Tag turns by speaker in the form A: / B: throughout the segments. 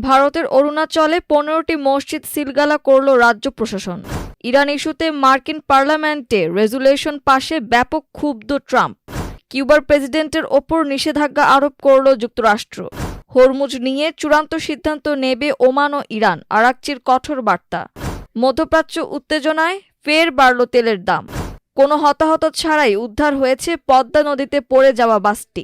A: ভারতের অরুণাচলে 15টি মসজিদ সিলগালা করল রাজ্য প্রশাসন। ইরান ইস্যুতে মার্কিন পার্লামেন্টে রেজুলেশন পাশে ব্যাপক ক্ষুব্ধ ট্রাম্প। কিউবার প্রেসিডেন্টের ওপর নিষেধাজ্ঞা আরোপ করল যুক্তরাষ্ট্র। হরমুজ নিয়ে চূড়ান্ত সিদ্ধান্ত নেবে ওমান ও ইরান, আরাকচির কঠোর বার্তা। মধ্যপ্রাচ্য উত্তেজনায় ফের বাড়ল তেলের দাম। কোনো হতাহত ছাড়াই উদ্ধার হয়েছে পদ্মা নদীতে পড়ে যাওয়া বাসটি।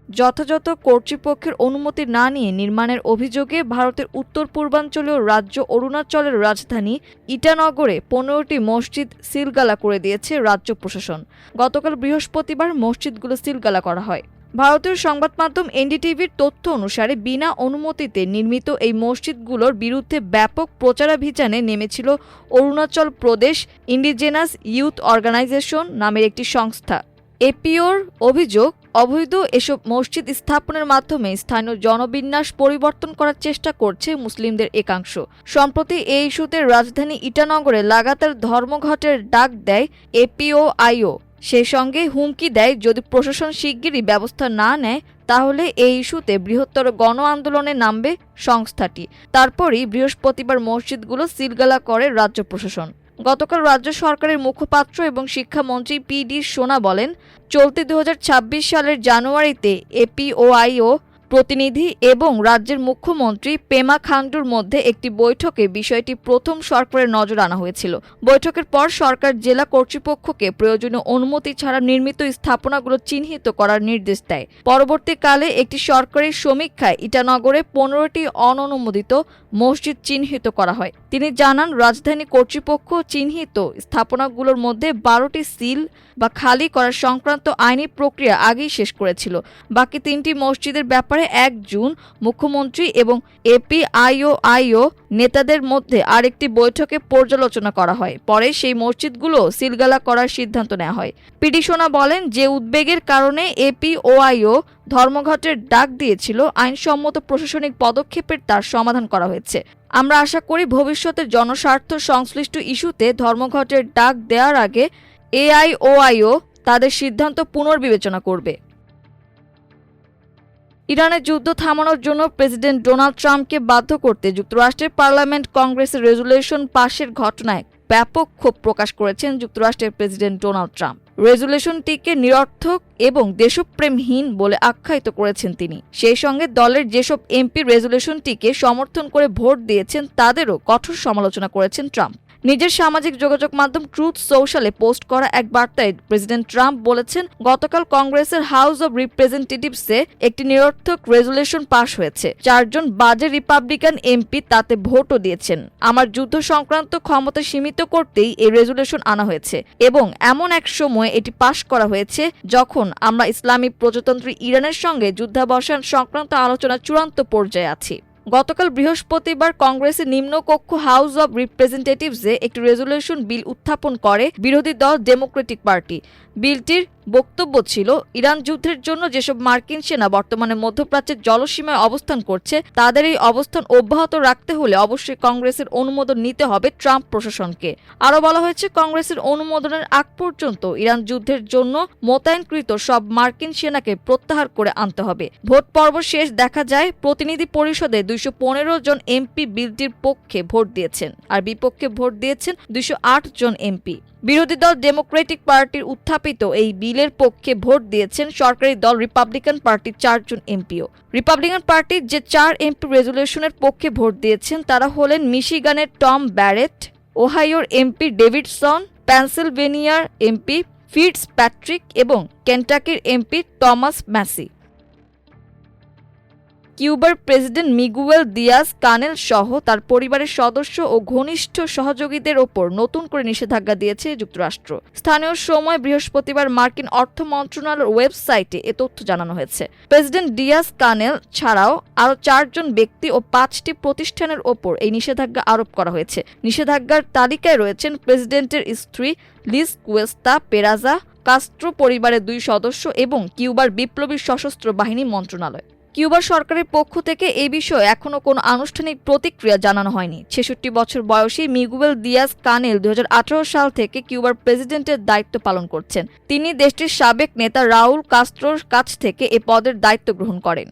A: যথাযথ কর্তৃপক্ষের অনুমতি না নিয়ে নির্মাণের অভিযোগে ভারতের উত্তর পূর্বাঞ্চলীয় রাজ্য অরুণাচলের রাজধানী ইটানগরে 15টি মসজিদ সিলগালা করে দিয়েছে রাজ্য প্রশাসন। গতকাল বৃহস্পতিবার মসজিদগুলো সিলগালা করা হয়। ভারতীয় সংবাদ মাধ্যম এনডিটিভির তথ্য অনুসারে বিনা অনুমতিতে নির্মিত এই মসজিদগুলোর বিরুদ্ধে ব্যাপক প্রচারাভিযানে নেমেছিল Arunachal Pradesh indigenous youth organisation নামের একটি সংস্থা। এপিওর অভিযোগ, অবৈধ এসব মসজিদ স্থাপনের মাধ্যমে স্থানীয় জনবিন্যাস পরিবর্তন করার চেষ্টা করছে মুসলিমদের একাংশ। সম্প্রতি এই ইস্যুতে রাজধানী ইটানগরে লাগাতার ধর্মঘটের ডাক দেয় এপিওআইও। সেই সঙ্গে হুমকি দেয় যদি প্রশাসন শিগগিরই ব্যবস্থা না নেয় তাহলে এই ইস্যুতে বৃহত্তর গণ আন্দোলনে নামবে সংস্থাটি। তারপরই বৃহস্পতিবার মসজিদগুলো সিলগালা করে রাজ্য প্রশাসন। গতকাল রাজ্য সরকারের মুখপাত্র এবং শিক্ষামন্ত্রী পি.ডি. সোনা বলেন, চলতি 2026 সালের জানুয়ারিতে এপিওআইও প্রতিনিধি এবং রাজ্যের মুখ্যমন্ত্রী পেমা খান্ডুর মধ্যে একটি বৈঠকে বিষয়টি প্রথম সরকারের নজর আনা হয়েছিল। বৈঠকের পর সরকার জেলা কর্তৃপক্ষকে প্রয়োজনীয় অনুমতি ছাড়া নির্মিত স্থাপনাগুলো চিহ্নিত করার নির্দেশ দেয়। পরবর্তীকালে একটি সরকারি সমীক্ষায় ইটানগরে 15টি অননুমোদিত মসজিদ চিহ্নিত করা হয়। তিনি জানান, রাজধানী কর্তৃপক্ষ চিহ্নিত স্থাপনাগুলোর মধ্যে 12টি সিল বা খালি করার সংক্রান্ত আইনি প্রক্রিয়া আগেই শেষ করেছিল। বাকি 3টি মসজিদের ব্যাপারে 1 জুন মুখ্যমন্ত্রী এবং এপিআইও নেতাদের মধ্যে আরেকটি বৈঠকে পর্যালোচনা করা হয়। পরে সেই মসজিদগুলো সিলগালা করার সিদ্ধান্ত নেওয়া হয়। পি.ডি. সোনা বলেন, যে উদ্বেগের কারণে এপিওআইও ধর্মঘটের ডাক দিয়েছিল, আইনসম্মত প্রশাসনিক পদক্ষেপের তার সমাধান করা হয়েছে। আমরা আশা করি ভবিষ্যতের জনস্বার্থ সংশ্লিষ্ট ইস্যুতে ধর্মঘটের ডাক দেওয়ার আগে এআইওআইও তাদের সিদ্ধান্ত পুনর্বিবেচনা করবে। ইরানের যুদ্ধ থামানোর জন্য প্রেসিডেন্ট ডোনাল্ড ট্রাম্পকে বাধ্য করতে যুক্তরাষ্ট্রের পার্লামেন্ট কংগ্রেসের রেজুলেশন পাশের ঘটনায় ব্যাপক ক্ষোভ প্রকাশ করেছেন যুক্তরাষ্ট্রের প্রেসিডেন্ট ডোনাল্ড ট্রাম্প। রেজুলেশনটিকে নিরর্থক এবং দেশপ্রেমহীন বলে আখ্যায়িত করেছেন তিনি। সেই সঙ্গে দলের যেসব এমপি রেজুলেশনটিকে সমর্থন করে ভোট দিয়েছেন তাদেরও কঠোর সমালোচনা করেছেন ট্রাম্প। নিজের সামাজিক যোগাযোগ মাধ্যম ট্রুথ সোশ্যালে পোস্ট করা এক বার্তায় প্রেসিডেন্ট ট্রাম্প বলেছেন, গতকাল কংগ্রেসের হাউস অব রিপ্রেজেন্টেটিভসে একটি নিরর্থক রেজুলেশন পাশ হয়েছে। 4 জন বাজে রিপাবলিকান এমপি তাতে ভোটও দিয়েছেন। আমার যুদ্ধ সংক্রান্ত ক্ষমতা সীমিত করতেই এই রেজুলেশন আনা হয়েছে এবং এমন এক সময় এটি পাশ করা হয়েছে যখন আমরা ইসলামী প্রজাতন্ত্রী ইরানের সঙ্গে যুদ্ধাবসান সংক্রান্ত আলোচনা চূড়ান্ত পর্যায়ে আছি। গতকাল বৃহস্পতিবার কংগ্রেসের নিম্নকক্ষ হাউস অব রিপ্রেজেন্টেটিভসে একটি রেজুলেশন বিল উত্থাপন করে বিরোধী দল ডেমোক্রেটিক পার্টি। বিলটির বক্তব্য ছিল, ইরান যুদ্ধের জন্য যেসব মার্কিন সেনা বর্তমানে মধ্যপ্রাচ্যের জলসীমায় অবস্থান করছে তাদের এই অবস্থান অব্যাহত রাখতে হলে অবশ্যই কংগ্রেসের অনুমোদন নিতে হবে ট্রাম্প প্রশাসনকে। আরও বলা হয়েছে, কংগ্রেসের অনুমোদনের আগ পর্যন্ত ইরান যুদ্ধের জন্য মোতায়েনকৃত সব মার্কিন সেনাকে প্রত্যাহার করে আনতে হবে। ভোট পর্ব শেষ দেখা যায়, প্রতিনিধি পরিষদে 215 জন এমপি বিলটির পক্ষে ভোট দিয়েছেন আর বিপক্ষে ভোট দিয়েছেন 208 জন এমপি। বিরোধী দল ডেমোক্রেটিক পার্টির উত্থাপিত এই বিলের পক্ষে ভোট দিয়েছেন সরকারি দল রিপাবলিকান পার্টির 4 জন এমপিও। রিপাবলিকান পার্টির যে 4 এমপি রেজুলেশনের পক্ষে ভোট দিয়েছেন তারা হলেন মিশিগানের টম ব্যারেট, ওহাইওর এমপি ডেভিডসন, পেনসিলভেনিয়ার এমপি ফিটস প্যাট্রিক এবং কেন্টাকির এমপি টমাস ম্যাসি। কিউবার প্রেসিডেন্ট মিগুয়েল দিয়াজ কানেল সহ তার পরিবারের সদস্য ও ঘনিষ্ঠ সহযোগীদের ওপর নতুন করে নিষেধাজ্ঞা দিয়েছে যুক্তরাষ্ট্র। স্থানীয় সময় বৃহস্পতিবার মার্কিন অর্থ মন্ত্রণালয়ের ওয়েবসাইটে এ তথ্য জানানো হয়েছে। প্রেসিডেন্ট দিয়াজ কানেল ছাড়াও আরও 4 জন ব্যক্তি ও 5টি প্রতিষ্ঠানের ওপর এই নিষেধাজ্ঞা আরোপ করা হয়েছে। নিষেধাজ্ঞার তালিকায় রয়েছেন প্রেসিডেন্টের স্ত্রী লিজ কুয়েস্তা পেরাজা, কাস্ট্রো পরিবারের 2 সদস্য এবং কিউবার বিপ্লবী সশস্ত্র বাহিনী মন্ত্রণালয়। কিউবা সরকারের পক্ষ থেকে এই বিষয়ে এখনো কোনো আনুষ্ঠানিক প্রতিক্রিয়া জানানো হয়নি। 66 বছর বয়সী মিগুয়েল দিয়াজ কানেল 2018 সাল থেকে কিউবার প্রেসিডেন্টের দায়িত্ব পালন করছেন। তিনি দেশটির সাবেক নেতা রাউল কাস্ত্রোর কাছ থেকে এ পদের দায়িত্ব গ্রহণ করেন।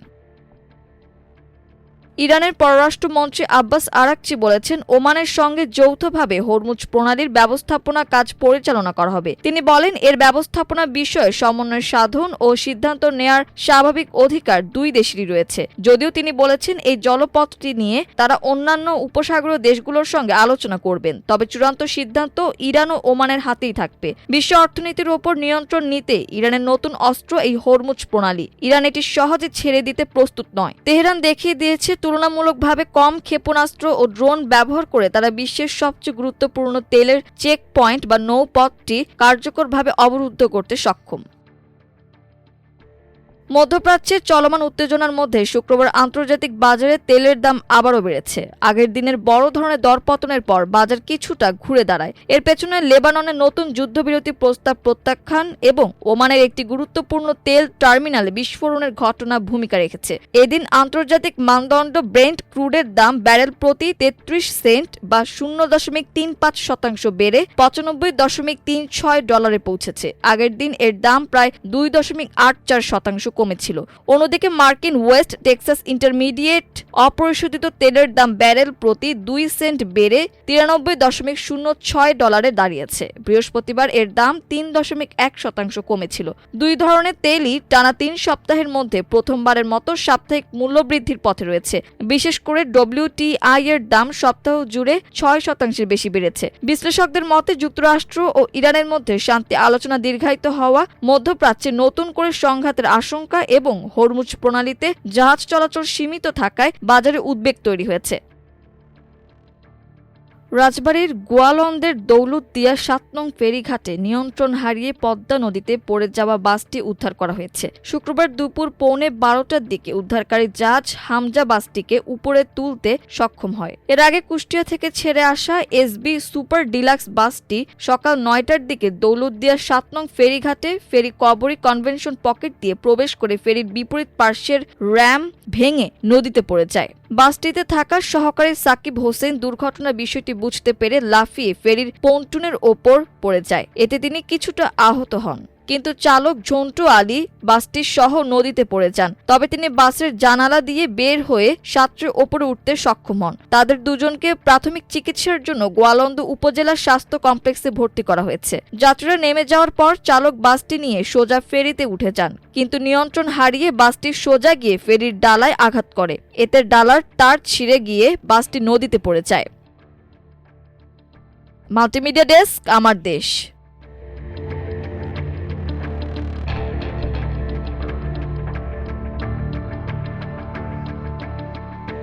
A: ইরানের পররাষ্ট্রমন্ত্রী আব্বাস আরাকচি বলেছেন, ওমানের সঙ্গে যৌথভাবে হরমুজ প্রণালীর ব্যবস্থাপনা কাজ পরিচালনা করা হবে। তিনি বলেন, এর ব্যবস্থাপনা বিষয়ে সমন্বয় সাধন ও সিদ্ধান্ত নেয়ার স্বাভাবিক অধিকার দুই দেশেরই রয়েছে। যদিও তিনি বলেছেন, এই জলপথটি নিয়ে তারা অন্যান্য উপসাগরীয় দেশগুলোর সঙ্গে আলোচনা করবেন, তবে চূড়ান্ত সিদ্ধান্ত ইরান ও ওমানের হাতেই থাকবে। বিশ্ব অর্থনীতির ওপর নিয়ন্ত্রণ নিতে ইরানের নতুন অস্ত্র এই হরমুজ প্রণালী। ইরান এটি সহজে ছেড়ে দিতে প্রস্তুত নয়। তেহরান দেখিয়ে দিয়েছে তুলনামূলকভাবে কম ক্ষেপণাস্ত্র ও ড্রোন ব্যবহার করে তারা বিশ্বের সবচেয়ে গুরুত্বপূর্ণ তেলের চেক পয়েন্ট বা নৌপথটি কার্যকরভাবে অবরুদ্ধ করতে সক্ষম। মধ্যপ্রাচ্যের চলমান উত্তেজনার মধ্যে শুক্রবার আন্তর্জাতিক বাজারে তেলের দাম আবারও বেড়েছে। আগের দিনের বড় ধরনের দরপতনের পর বাজার কিছুটা ঘুরে দাঁড়ায়। এর পেছনে লেবাননের নতুন যুদ্ধবিরতি প্রস্তাব প্রত্যাখ্যান এবং ওমানের একটি গুরুত্বপূর্ণ তেল টার্মিনালে বিস্ফোরণের ঘটনা ভূমিকা রেখেছে। এদিন আন্তর্জাতিক মানদণ্ড ব্রেন্ট ক্রুডের দাম ব্যারেল প্রতি ৩৩ সেন্ট বা ০.৩৫% বেড়ে $৯৫.৩৬ পৌঁছেছে। আগের দিন এর দাম প্রায় ২.৮৪% কমেছিল। অন্যদিকে মার্কিন ওয়েস্ট টেক্সাস ইন্টারমিডিয়েট অপরিশোধিত তেলের দাম ব্যারেল প্রতি ২ সেন্ট বেড়ে $৯৩.০৬ দাঁড়িয়েছে। বৃহস্পতিবার এর দাম ৩.১% কমেছিল। দুই ধরনের তেলই টানা ৩ সপ্তাহের মধ্যে প্রথমবারের মতো সাপ্তাহিক মূল্যবৃদ্ধির পথে রয়েছে। বিশেষ করে WTI এর দাম সপ্তাহ জুড়ে ৬% বেশি বেড়েছে। বিশ্লেষকদের মতে যুক্তরাষ্ট্র ও ইরানের মধ্যে শান্তি আলোচনা দীর্ঘায়িত হওয়া, মধ্যপ্রাচ্যে নতুন করে সংঘাতের আশঙ্কা এবং হরমুজ প্রণালীতে জাহাজ চলাচল সীমিত থাকায় বাজারে উদ্বেগ তৈরি হয়েছে। রাজবাড়ীর গোয়ালন্দের দৌলতদিয়া ৭ নং ফেরিঘাটে নিয়ন্ত্রণ হারিয়ে পদ্মা নদীতে পড়ে যাওয়া বাসটি উদ্ধার করা হয়েছে। শুক্রবার দুপুর ১:১২টার দিকে উদ্ধারকারী জাহাজ হামজা বাসটিকে উপরে তুলতে সক্ষম হয়। এর আগে কুষ্টিয়া থেকে ছেড়ে আসা এসবি সুপার ডিলাক্স বাসটি সকাল ৯টার দিকে দৌলতদিয়া ৭ নং ফেরিঘাটে ফেরি কবরী কনভেনশন পকেট দিয়ে প্রবেশ করে ফেরির বিপরীত পার্শ্বের র্যাম ভেঙে নদীতে পড়ে যায়। বাসটিতে থাকা সহকারী সাকিব হোসেন দুর্ঘটনার বিষয়টি বুঝতে পেরে লাফিয়ে ফেরির পন্টুনের ওপর পড়ে যায়। এতে তিনি কিছুটা আহত হন, কিন্তু চালক ঝন্টু আলী বাসটির সহ নদীতে পড়ে যান। তবে তিনি বাসের জানালা দিয়ে বের হয়ে সাঁতরে ওপরে উঠতে সক্ষম হন। তাদের দুজনকে প্রাথমিক চিকিৎসার জন্য গোয়ালন্দ উপজেলা স্বাস্থ্য কমপ্লেক্সে ভর্তি করা হয়েছে। যাত্রীরা নেমে যাওয়ার পর চালক বাসটি নিয়ে সোজা ফেরিতে উঠে যান, কিন্তু নিয়ন্ত্রণ হারিয়ে বাসটি সোজা গিয়ে ফেরির ডালায় আঘাত করে। এতে ডালার তার ছিঁড়ে গিয়ে বাসটি নদীতে পড়ে যায়। মাল্টিমিডিয়া ডেস্ক, আমার দেশ।